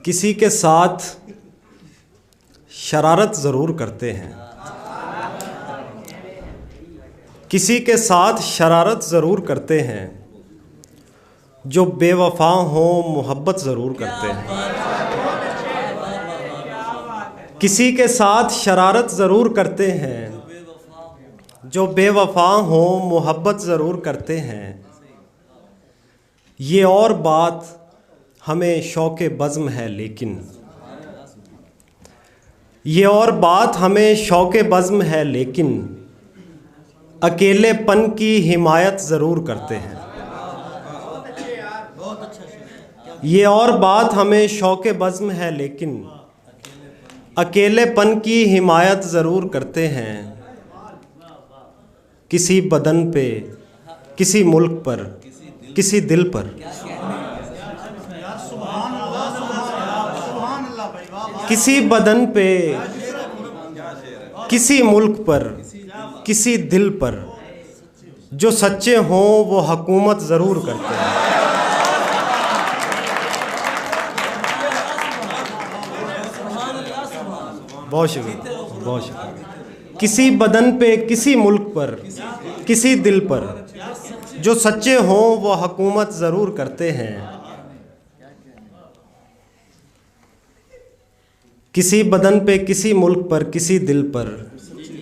किसी के साथ शरारत ज़रूर करते हैं, किसी के साथ शरारत ज़रूर करते हैं, जो बेवफा हों मोहब्बत ज़रूर करते हैं। किसी के साथ शरारत ज़रूर करते हैं, जो बेवफा हों मोहब्बत ज़रूर करते हैं। ये और बात हमें शौक़े बज़्म है लेकिन, ये और बात हमें शौक़े बज़्म है लेकिन, अकेलेपन की हिमायत ज़रूर करते हैं। ये और बात हमें शौक़े बज़्म है लेकिन, अकेलेपन की हिमायत ज़रूर करते हैं। किसी बदन पे, किसी मुल्क पर, किसी दिल पर, किसी बदन पे, किसी मुल्क पर, किसी दिल पर, जो सच्चे हों वो हुकूमत ज़रूर करते हैं। बहुत शुक्रिया, बहुत शुक्रिया। किसी बदन पे, किसी मुल्क पर, किसी दिल पर, जो सच्चे हों वो हुकूमत ज़रूर करते हैं। किसी बदन पे, किसी मुल्क पर, किसी दिल पर,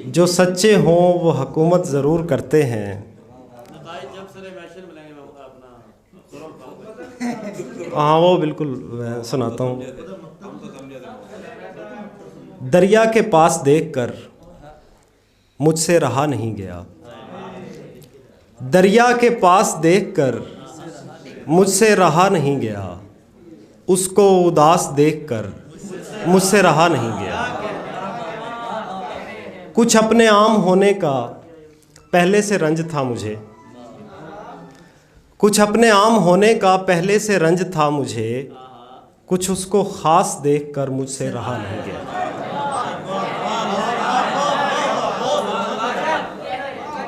जो सच्चे हों वो हुकूमत ज़रूर करते हैं। हाँ वो बिल्कुल मैं सुनाता हूँ। दरिया के पास देखकर मुझसे रहा नहीं गया, दरिया के पास देखकर मुझसे रहा नहीं गया, उसको उदास देखकर मुझसे रहा नहीं गया। कुछ अपने आम होने का पहले से रंज था मुझे, कुछ अपने आम होने का पहले से रंज था मुझे, कुछ उसको ख़ास देखकर मुझसे रहा नहीं गया।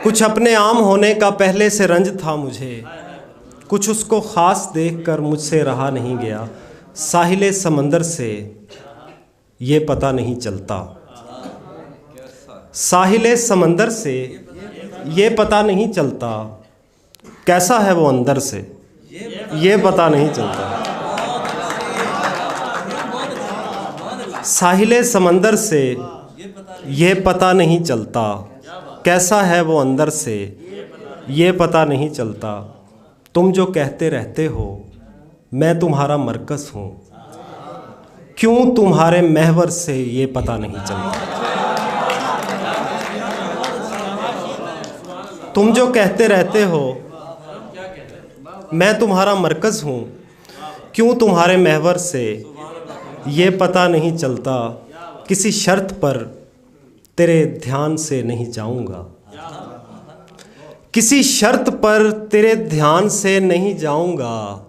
कुछ अपने आम होने का पहले से रंज था मुझे, कुछ उसको ख़ास देखकर मुझसे रहा नहीं गया। साहिले समंदर से ये पता नहीं चलता, साहिले समंदर से ये पता नहीं चलता, कैसा है वो अंदर से ये पता नहीं चलता। साहिले समंदर से ये पता नहीं चलता, कैसा है वो अंदर से ये पता नहीं चलता। तुम जो कहते रहते हो मैं तुम्हारा मरकज़ हूँ, क्यों तुम्हारे महवर से ये पता नहीं चलता। तुम जो कहते रहते हो मैं तुम्हारा मरकज़ हूँ, क्यों तुम्हारे महवर से ये पता नहीं चलता। किसी शर्त पर तेरे ध्यान से नहीं जाऊँगा, किसी शर्त पर तेरे ध्यान से नहीं जाऊँगा,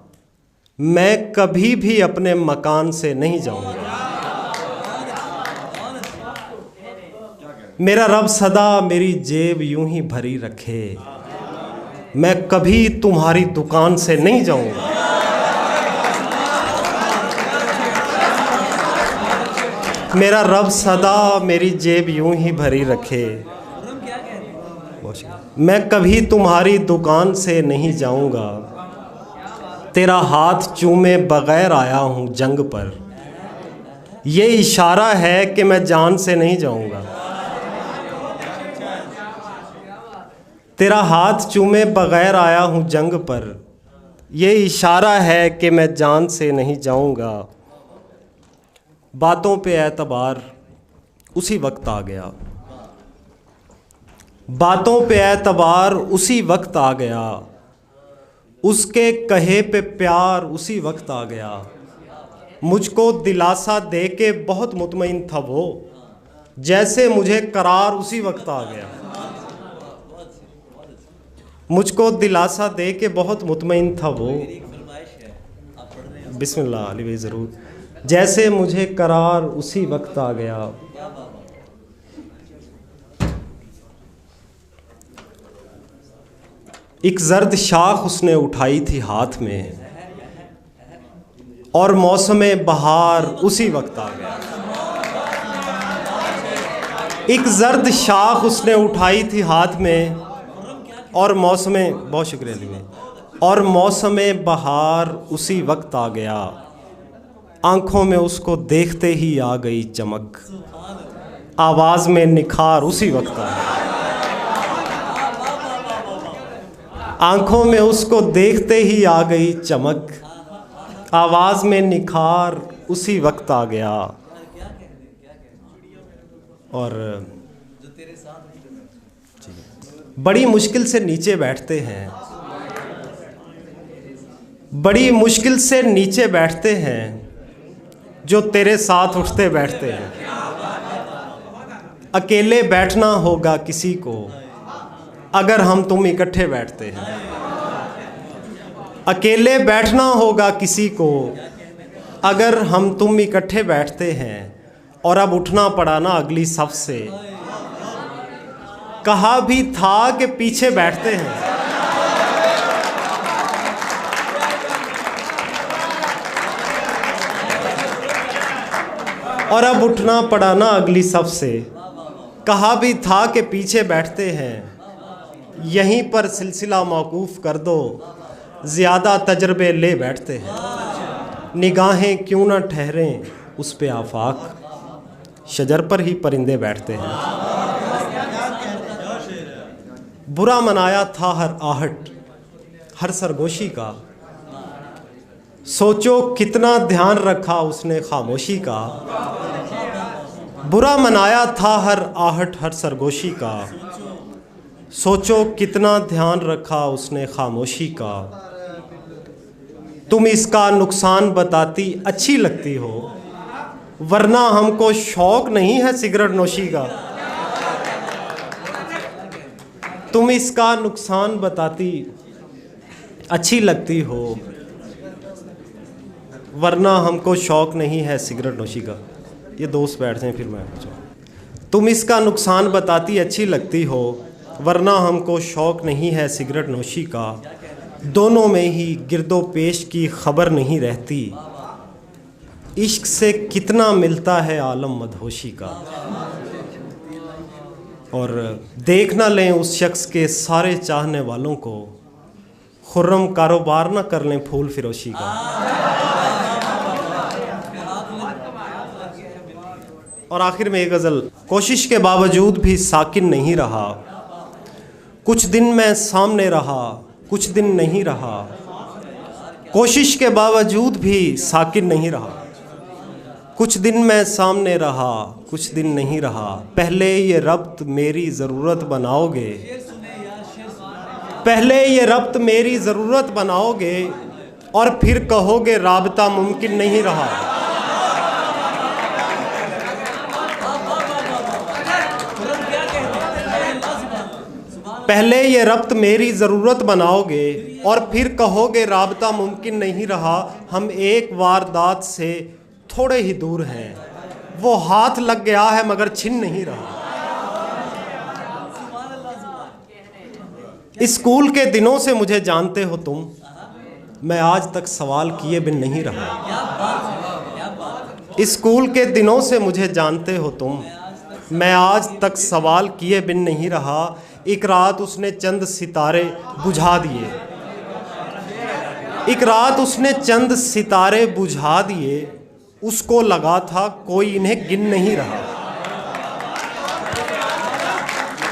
मैं कभी भी अपने मकान से नहीं जाऊँगा। मेरा रब सदा मेरी जेब यूं ही भरी रखे, मैं कभी तुम्हारी दुकान से नहीं जाऊँगा। मेरा रब सदा मेरी जेब यूं ही भरी रखे, मैं कभी तुम्हारी दुकान से नहीं जाऊँगा। तेरा हाथ चूमे बग़ैर आया हूँ जंग पर, ये इशारा है कि मैं जान से नहीं जाऊँगा। तेरा हाथ चूमे बग़ैर आया हूँ जंग पर, ये इशारा है कि मैं जान से नहीं जाऊँगा। बातों पे एतबार उसी वक्त आ गया, बातों पे एतबार उसी वक्त आ गया, उसके कहे पे प्यार उसी वक्त आ गया। मुझको दिलासा दे के बहुत मुतमईन था वो, जैसे मुझे करार उसी वक्त आ गया। मुझको दिलासा दे के बहुत मुतमईन था वो, बिस्मिल्लाह अली भाई ज़रूर, जैसे मुझे करार उसी वक्त आ गया। एक जर्द शाख उसने उठाई थी हाथ में, और मौसमे बहार उसी वक्त आ गया। एक जर्द शाख उसने उठाई थी हाथ में, और मौसमे, बहुत शुक्रिया अली भाई, और मौसमे बहार उसी वक्त आ गया। आंखों में उसको देखते ही आ गई चमक, आवाज़ में निखार उसी वक्त आ गया। आंखों में उसको देखते ही आ गई चमक, आवाज़ में निखार उसी वक्त आ गया। और बड़ी मुश्किल से नीचे बैठते हैं, बड़ी मुश्किल से नीचे बैठते हैं जो तेरे साथ उठते बैठते हैं। अकेले बैठना होगा किसी को अगर हम तुम इकट्ठे बैठते हैं। अकेले बैठना होगा किसी को अगर हम तुम इकट्ठे बैठते हैं। और अब उठना पड़ा ना अगली सफ से, कहा भी था कि पीछे बैठते हैं। और अब उठना पड़ा ना अगली सफ से, कहा भी था कि पीछे बैठते हैं। यहीं पर सिलसिला मौकूफ़ कर दो, ज़्यादा तजर्बे ले बैठते हैं। निगाहें क्यों न ठहरें उस पे आफाक, शजर पर ही परिंदे बैठते हैं। बुरा मनाया था हर आहट हर सरगोशी का, सोचो कितना ध्यान रखा उसने खामोशी का। बुरा मनाया था हर आहट हर सरगोशी का, सोचो कितना ध्यान रखा उसने खामोशी का। तुम इसका नुकसान बताती अच्छी लगती हो, वरना हमको शौक नहीं है सिगरेट नोशी का। तुम इसका नुकसान बताती अच्छी लगती हो, वरना हमको शौक नहीं है सिगरेट नोशी का। ये दोस्त बैठते हैं फिर मैं। तुम इसका नुकसान बताती अच्छी लगती हो, वरना हमको शौक नहीं है सिगरेट नोशी का। दोनों में ही गिरदो पेश की खबर नहीं रहती, इश्क से कितना मिलता है आलम मदहोशी का। और देख ना लें उस शख्स के सारे चाहने वालों को, खुर्रम कारोबार ना कर लें फूल फिरोशी का। और आखिर में एक गज़ल। कोशिश के बावजूद भी साकिन नहीं रहा, कुछ दिन मैं सामने रहा कुछ दिन नहीं रहा। कोशिश के बावजूद भी साकिन नहीं रहा, कुछ दिन मैं सामने रहा कुछ दिन नहीं रहा। पहले ये रब्त मेरी ज़रूरत बनाओगे, पहले ये रब्त मेरी ज़रूरत बनाओगे, और फिर कहोगे राबता मुमकिन नहीं रहा। पहले ये रब्त मेरी ज़रूरत बनाओगे, और फिर कहोगे राबता मुमकिन नहीं रहा। हम एक वारदात से थोड़े ही दूर हैं, वो हाथ लग गया है मगर छिन नहीं रहा। स्कूल के दिनों से मुझे जानते हो तुम, मैं आज तक सवाल किए बिन नहीं रहा। स्कूल के दिनों से मुझे जानते हो तुम, मैं आज तक सवाल किए बिन नहीं रहा। एक रात उसने चंद सितारे बुझा दिए, एक रात उसने चंद सितारे बुझा दिए, उसको लगा था कोई इन्हें गिन नहीं रहा।